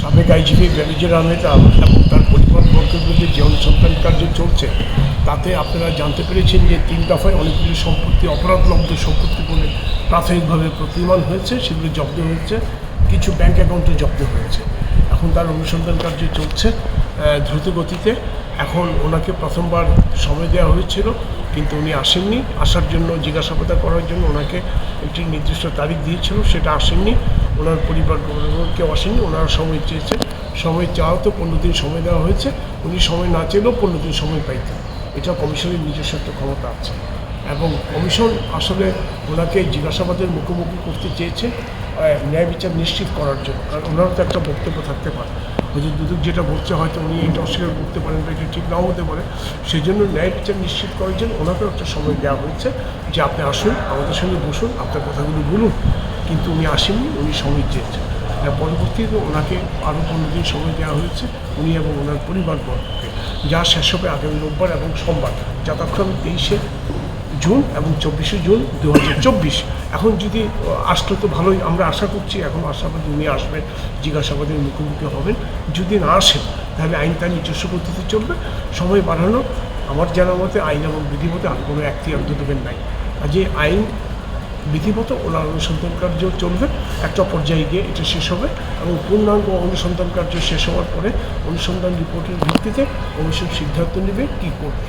সাবেক আইজিপি বেনজির আহমেদ এবং তার পরিবারবর্গের বিরুদ্ধে যে অনুসন্ধান কার্য চলছে তাতে আপনারা জানতে পেরেছেন যে 3 দফায় অনেকগুলি সম্পত্তি অপরাধলব্ধ সম্পত্তি বলে প্রাথমিকভাবে প্রতীয়মান হয়েছে, সেগুলো জব্দ হয়েছে, কিছু ব্যাংক অ্যাকাউন্টে জব্দ হয়েছে। এখন তার অনুসন্ধান কার্য চলছে দ্রুত গতিতে। এখন ওনাকে প্রথমবার সময় দেওয়া হয়েছিল, কিন্তু উনি আসেননি। আসার জন্য জিজ্ঞাসাবাদ করার জন্য ওনাকে একটি নির্দিষ্ট তারিখ দিয়েছিল, সেটা আসেননি। ওনার পরিবার কেউ আসেননি, ওনারা সময় চেয়েছে। সময় চাওয়া তো 15 দিন সময় দেওয়া হয়েছে, উনি সময় না চেলেও 15 দিন সময় পাইতেন। এটা কমিশনের নিজস্ব একটা ক্ষমতা আছে এবং কমিশন আসলে ওনাকে জিজ্ঞাসাবাদের মুখোমুখি করতে চেয়েছে ন্যায় বিচার নিশ্চিত করার জন্য। কারণ ওনারও তো একটা বক্তব্য থাকতে পারে, হয়তো দুদক যেটা বলছে হয়তো উনি এটা অস্বীকার করতে পারেন বা এটা ঠিক নাও হতে পারে। সেই জন্য ন্যায় বিচার নিশ্চিত করার জন্য ওনাকেও একটা সময় দেওয়া হয়েছে যে আপনি আসুন, আমাদের সঙ্গে বসুন, আপনার কথাগুলো বলুন। কিন্তু উনি আসেননি, উনি সময় চেয়েছেন। পরবর্তীতে ওনাকে আরও 15 দিন সময় দেওয়া হয়েছে, উনি এবং ওনার পরিবারবর্গকে, যা শেষ হবে আগামী রোববার এবং সোমবার, যথাক্রমে 23শে জুন এবং 24শে জুন 2024। এখন যদি আসলে তো ভালোই, আমরা আশা করছি, এখন আশাবাদী উনি আসবেন, জিজ্ঞাসাবাদের মুখোমুখি হবেন। যদি না আসেন তাহলে আইন তার নিজস্ব গতিতে চলবে। সময় বাড়ানো আমার জানা মতে আইন এবং বিধিমতে আর কোনো এখতিয়ার দুদকের নাই। কাজে আইন বিধিমতো ওনার অনুসন্ধান কার্য চলবে, একটা পর্যায়ে গিয়ে এটা শেষ হবে এবং পূর্ণাঙ্গ অনুসন্ধান কার্য শেষ হওয়ার পরে অনুসন্ধান রিপোর্টের ভিত্তিতে কমিশন সিদ্ধান্ত নেবে কী করবে।